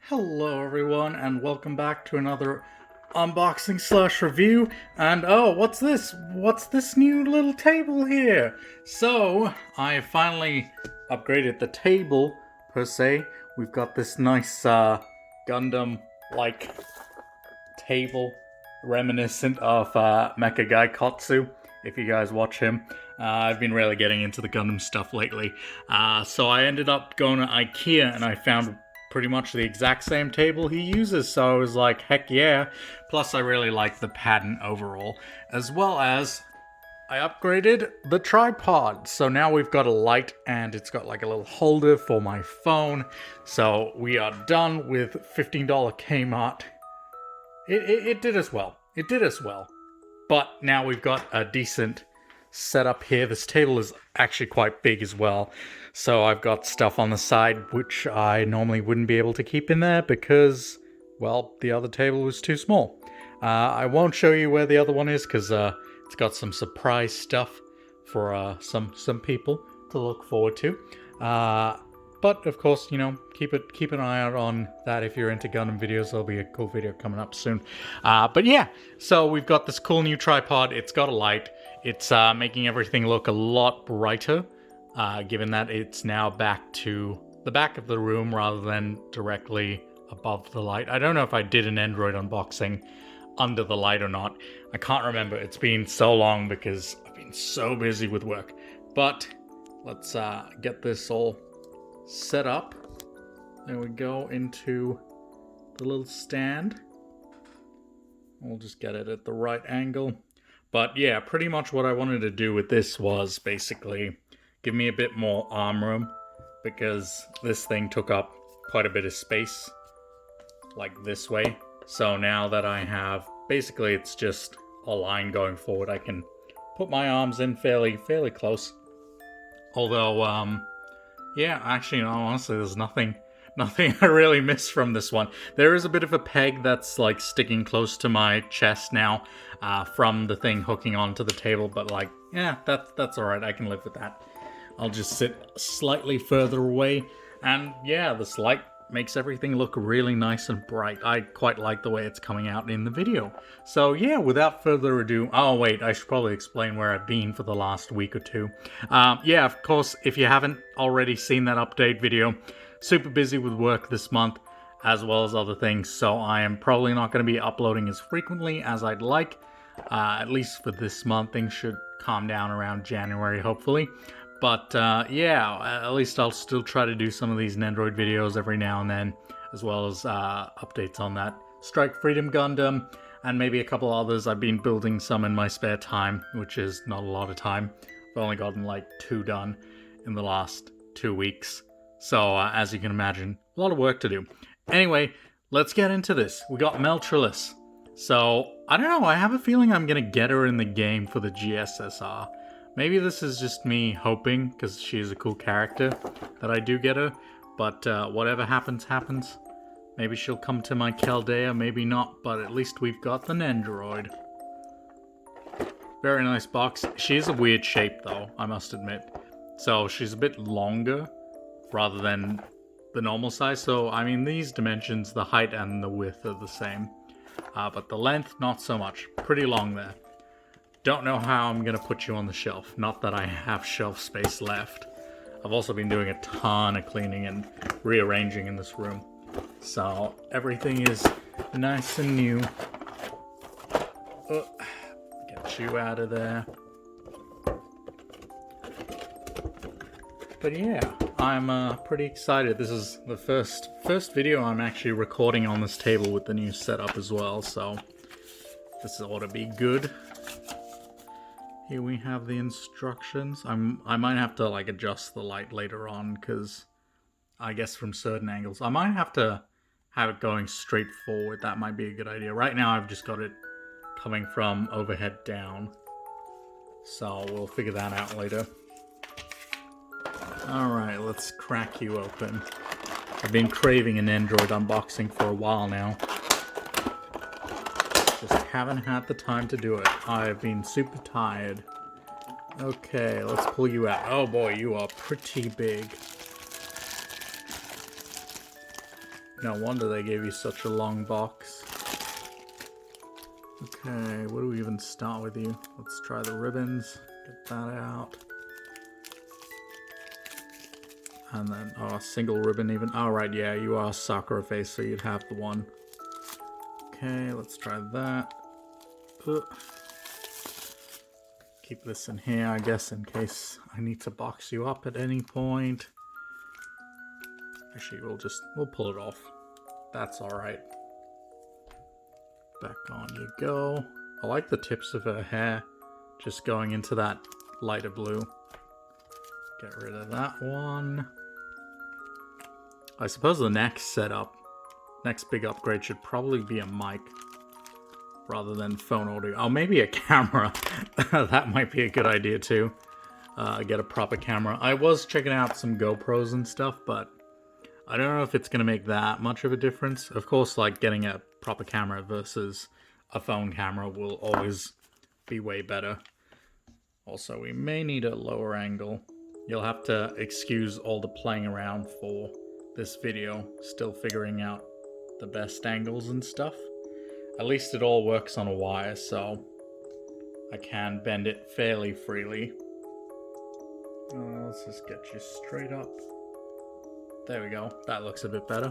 Hello everyone and welcome back to another unboxing slash review. And oh, what's this? What's this new little table here? So, I finally upgraded the table, per se. We've got this nice Gundam-like table reminiscent of Mecha Guy Kotsu, if you guys watch him. I've been really getting into the Gundam stuff lately. So I ended up going to IKEA and I found pretty much the exact same table he uses, so I was like, heck yeah. Plus I really like the pattern overall, as well as I upgraded the tripod. So now we've got a light and it's got like a little holder for my phone. So we are done with $15 Kmart. It did us well. It did us well. But now we've got a decent setup here. This table is actually quite big as well. So I've got stuff on the side which I normally wouldn't be able to keep in there because, well, the other table was too small. I won't show you where the other one is because it's got some surprise stuff for some people to look forward to. But of course, you know, keep an eye out on that if you're into Gundam videos. There'll be a cool video coming up soon. But yeah, so we've got this cool new tripod. It's got a light. It's making everything look a lot brighter, given that it's now back to the back of the room rather than directly above the light. I don't know if I did an Android unboxing under the light or not. I can't remember. It's been so long because I've been so busy with work. But let's get this all set up. There we go, into the little stand. We'll just get it at the right angle. But yeah, pretty much what I wanted to do with this was basically give me a bit more arm room, because this thing took up quite a bit of space, like this way. So now that I have, basically it's just a line going forward, I can put my arms in fairly close. Although, yeah, actually, no, honestly, there's nothing I really miss from this one. There is a bit of a peg that's like sticking close to my chest now, from the thing hooking onto the table, but like, yeah, that's alright, I can live with that. I'll just sit slightly further away, and yeah, this light makes everything look really nice and bright. I quite like the way it's coming out in the video. So yeah, without further ado, oh wait, I should probably explain where I've been for the last week or two. Yeah, of course, if you haven't already seen that update video, super busy with work this month, as well as other things, so I am probably not going to be uploading as frequently as I'd like, at least for this month. Things should calm down around January, hopefully. But yeah, at least I'll still try to do some of these Nendoroid videos every now and then, as well as updates on that Strike Freedom Gundam, and maybe a couple others. I've been building some in my spare time, which is not a lot of time. I've only gotten like 2 done in the last 2 weeks. So, as you can imagine, a lot of work to do. Anyway, let's get into this. We got Meltrilis. So, I don't know, I have a feeling I'm gonna get her in the game for the GSSR. Maybe this is just me hoping, because she's a cool character, that I do get her. But whatever happens, happens. Maybe she'll come to my Chaldea, maybe not, but at least we've got the Nendoroid. Very nice box. She is a weird shape, though, I must admit. So she's a bit longer, rather than the normal size. So, I mean, these dimensions, the height and the width are the same. But the length, not so much. Pretty long there. Don't know how I'm going to put you on the shelf. Not that I have shelf space left. I've also been doing a ton of cleaning and rearranging in this room. So, everything is nice and new. Get you out of there. But yeah, I'm pretty excited. This is the first video I'm actually recording on this table with the new setup as well, so this ought to be good. Here we have the instructions. I might have to like adjust the light later on, because I guess from certain angles I might have to have it going straight forward. That might be a good idea. Right now I've just got it coming from overhead down, so we'll figure that out later. Alright, let's crack you open. I've been craving an Android unboxing for a while now. Just haven't had the time to do it. I've been super tired. Okay, let's pull you out. Oh boy, you are pretty big. No wonder they gave you such a long box. Okay, where do we even start with you? Let's try the ribbons. Get that out. And then, oh, single ribbon even. Alright, yeah, you are Sakura face, so you'd have the one. Okay, let's try that. Keep this in here, I guess, in case I need to box you up at any point. Actually, we'll pull it off. That's alright. Back on you go. I like the tips of her hair just going into that lighter blue. Get rid of that one. I suppose the next big upgrade should probably be a mic rather than phone audio. Oh, maybe a camera. That might be a good idea too. Get a proper camera. I was checking out some GoPros and stuff, but I don't know if it's going to make that much of a difference. Of course, like getting a proper camera versus a phone camera will always be way better. Also, we may need a lower angle. You'll have to excuse all the playing around for this video. Still figuring out the best angles and stuff. At least it all works on a wire, so I can bend it fairly freely. Let's just get you straight up. There we go. That looks a bit better.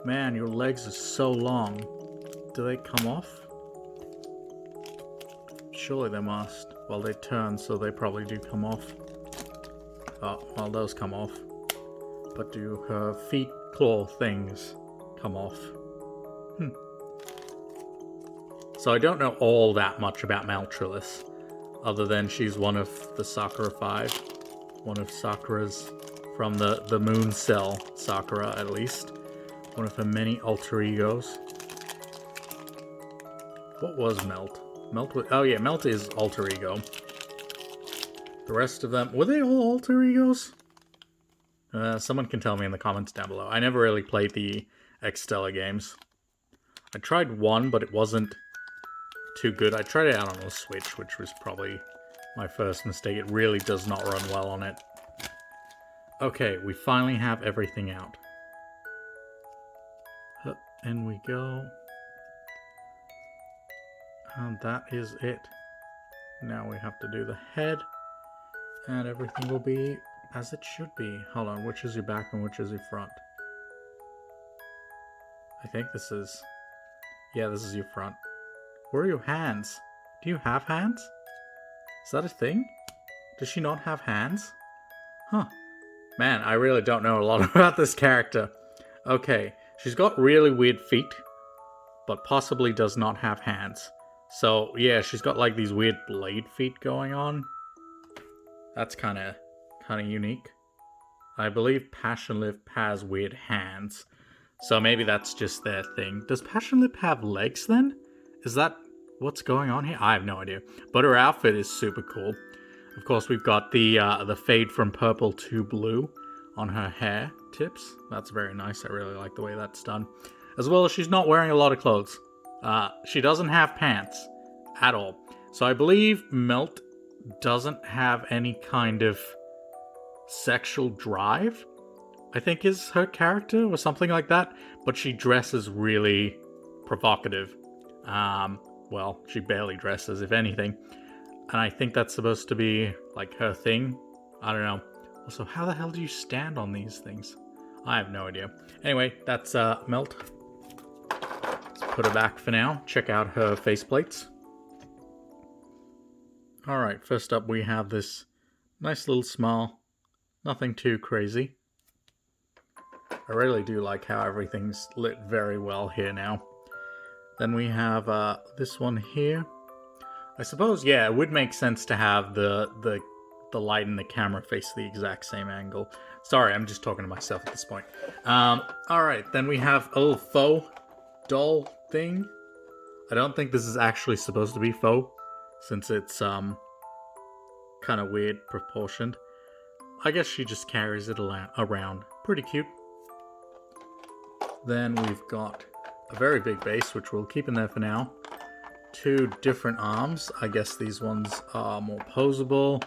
Man, your legs are so long. Do they come off? Surely they must. Well, they turn, so they probably do come off. Oh, well, those come off. But do her feet claw things come off? So I don't know all that much about Meltrilus, other than she's one of the Sakura 5. One of Sakura's, from the Moon Cell Sakura at least. One of her many alter egos. What was Melt? Oh yeah, Melt is alter ego. The rest of them, were they all alter egos? Someone can tell me in the comments down below. I never really played the Xtella games. I tried one, but it wasn't too good. I tried it out on a Switch, which was probably my first mistake. It really does not run well on it. Okay, we finally have everything out. In we go. And that is it. Now we have to do the head. And everything will be as it should be. Hold on, which is your back and which is your front? I think this is... Yeah, this is your front. Where are your hands? Do you have hands? Is that a thing? Does she not have hands? Huh. Man, I really don't know a lot about this character. Okay, she's got really weird feet, but possibly does not have hands. So, yeah, she's got like these weird blade feet going on. That's kind of unique. I believe Passion Lip has weird hands. So maybe that's just their thing. Does Passion Lip have legs then? Is that what's going on here? I have no idea. But her outfit is super cool. Of course, we've got the fade from purple to blue on her hair tips. That's very nice. I really like the way that's done. As well as she's not wearing a lot of clothes. She doesn't have pants at all. So I believe Melt doesn't have any kind of sexual drive, I think is her character or something like that. But she dresses really provocative. Well, she barely dresses, if anything. And I think that's supposed to be, like, her thing. I don't know. Also, how the hell do you stand on these things? I have no idea. Anyway, that's Melt. Let's put her back for now. Check out her faceplates. Alright, first up we have this nice little smile. Nothing too crazy. I really do like how everything's lit very well here now. Then we have this one here. I suppose, yeah, it would make sense to have the light and the camera face the exact same angle. Sorry, I'm just talking to myself at this point. Alright, then we have a little faux doll thing. I don't think this is actually supposed to be faux, since it's kind of weird proportioned. I guess she just carries it around. Pretty cute. Then we've got a very big base, which we'll keep in there for now. Two different arms. I guess these ones are more posable.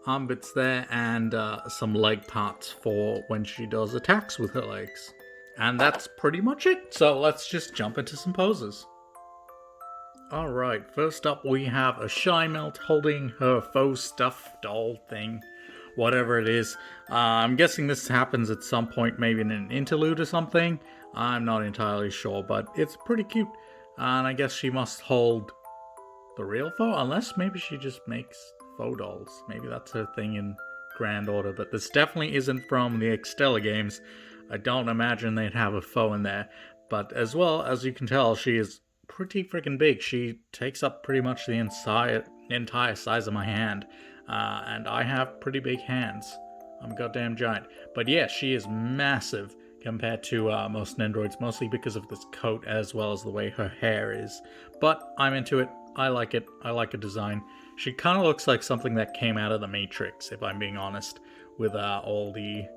arm bits there, and some leg parts for when she does attacks with her legs. And that's pretty much it. So let's just jump into some poses. Alright, first up we have a Shy Melt holding her faux stuffed doll thing, whatever it is. I'm guessing this happens at some point, maybe in an interlude or something. I'm not entirely sure, but it's pretty cute. And I guess she must hold the real faux, unless maybe she just makes faux dolls. Maybe that's her thing in Grand Order, but this definitely isn't from the Extella games. I don't imagine they'd have a faux in there. But as well, as you can tell, she is pretty freaking big. She takes up pretty much the entire size of my hand, and I have pretty big hands. I'm a goddamn giant. But yeah, she is massive compared to most Nendoroids, mostly because of this coat as well as the way her hair is. But I'm into it. I like it. I like her design. She kind of looks like something that came out of the Matrix, if I'm being honest, with all the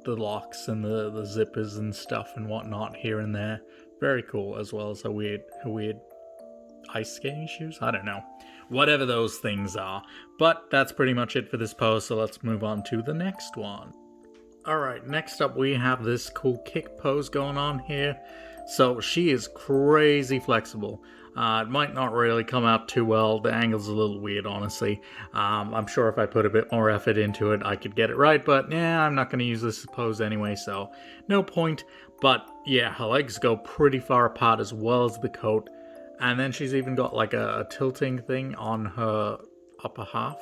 locks and the zippers and stuff and whatnot here and there. Very cool, as well as her weird ice skating shoes? I don't know. Whatever those things are. But that's pretty much it for this pose, so let's move on to the next one. Alright, next up we have this cool kick pose going on here. So she is crazy flexible. It might not really come out too well. The angle's a little weird, honestly. I'm sure if I put a bit more effort into it, I could get it right, but yeah, I'm not going to use this pose anyway, so no point. But yeah, her legs go pretty far apart as well as the coat. And then she's even got like a tilting thing on her upper half.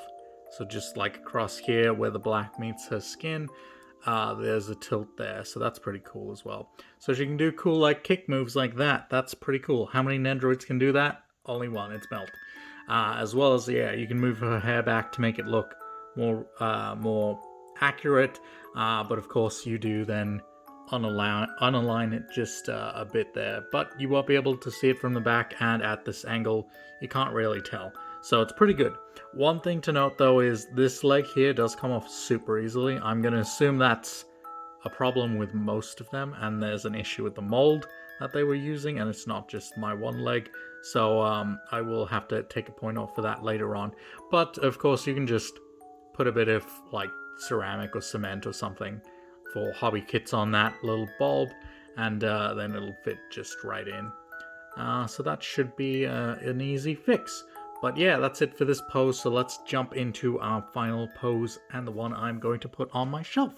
So just like across here where the black meets her skin, there's a tilt there, so that's pretty cool as well. So she can do cool like kick moves like that. That's pretty cool. How many Nendoroids can do that? Only one. It's Melt. As well as, yeah, you can move her hair back to make it look more accurate. But of course you do then unalign it just a bit there. But you won't be able to see it from the back, and at this angle you can't really tell. So it's pretty good. One thing to note though is this leg here does come off super easily. I'm going to assume that's a problem with most of them, and there's an issue with the mold that they were using, and it's not just my one leg. So I will have to take a point off for that later on. But of course you can just put a bit of like ceramic or cement or something for hobby kits on that little bulb, and then it'll fit just right in. So that should be an easy fix. But yeah, that's it for this pose, so let's jump into our final pose, and the one I'm going to put on my shelf.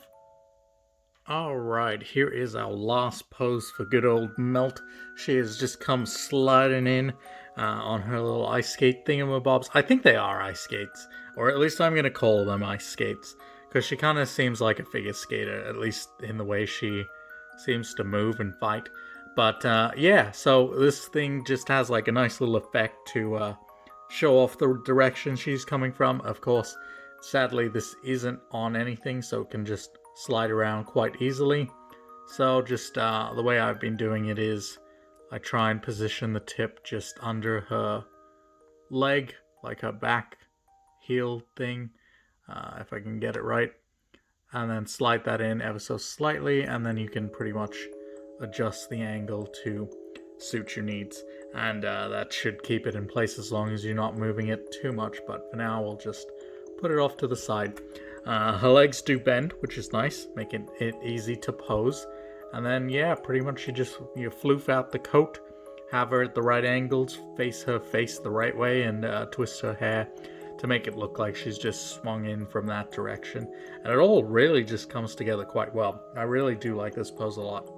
Alright, here is our last pose for good old Melt. She has just come sliding in on her little ice skate thingamabobs. I think they are ice skates, or at least I'm going to call them ice skates, because she kind of seems like a figure skater, at least in the way she seems to move and fight. But yeah, so this thing just has like a nice little effect to show off the direction she's coming from. Of course, sadly this isn't on anything, so it can just slide around quite easily. So just the way I've been doing it is I try and position the tip just under her leg, like her back heel thing, if I can get it right, and then slide that in ever so slightly, and then you can pretty much adjust the angle to suit your needs, and that should keep it in place as long as you're not moving it too much. But for now we'll just put it off to the side. Her legs do bend, which is nice, making it easy to pose. And then yeah, pretty much you floof out the coat, have her at the right angles, face her face the right way, and twist her hair to make it look like she's just swung in from that direction. And it all really just comes together quite well. I really do like this pose a lot.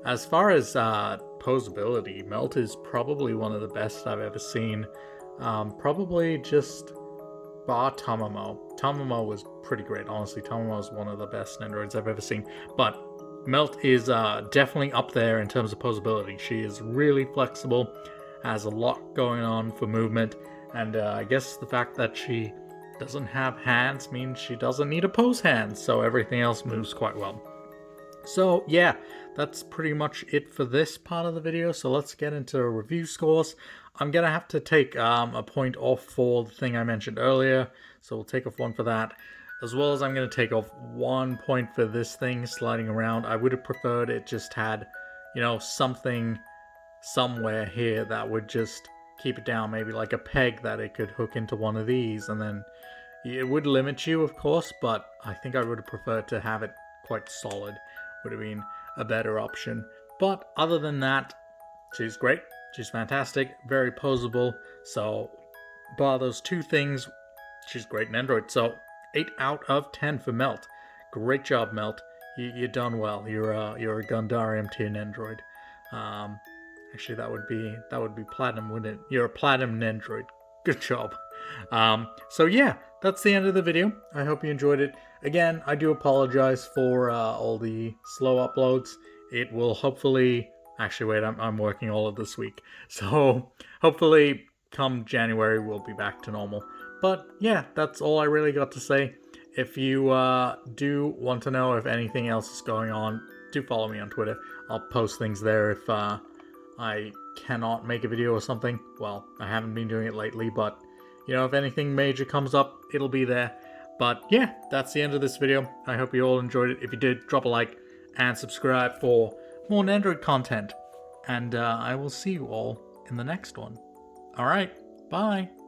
As far as posability, Melt is probably one of the best I've ever seen. Probably just bar Tamamo. Tamamo was pretty great, honestly. Tamamo is one of the best Nendoroids I've ever seen. But Melt is definitely up there in terms of posability. She is really flexible, has a lot going on for movement, and I guess the fact that she doesn't have hands means she doesn't need to pose hands, so everything else moves quite well. So yeah, that's pretty much it for this part of the video, so let's get into review scores. I'm gonna have to take a point off for the thing I mentioned earlier, so we'll take off 1 for that, as well as I'm gonna take off 1 point for this thing sliding around. I would have preferred it just had, you know, something somewhere here that would just keep it down, maybe like a peg that it could hook into one of these, and then, It would limit you, of course, but I think I would have preferred to have it quite solid. Would have been a better option. But other than that, she's great. She's fantastic, very posable. So, bar those two things, she's great in Android. So, 8 out of 10 for Melt. Great job, Melt. You're done well. You're a Gundarium tier Nendroid. Actually, that would be platinum, wouldn't it? You're a platinum Nendroid. Good job. So yeah, that's the end of the video. I hope you enjoyed it. Again, I do apologize for all the slow uploads. It will hopefully... Actually, wait, I'm working all of this week. So hopefully come January, we'll be back to normal. But yeah, that's all I really got to say. If you do want to know if anything else is going on, do follow me on Twitter. I'll post things there if I cannot make a video or something. Well, I haven't been doing it lately, but you know, if anything major comes up, it'll be there. But yeah, that's the end of this video. I hope you all enjoyed it. If you did, drop a like and subscribe for more Nendroid content. And I will see you all in the next one. Alright, bye!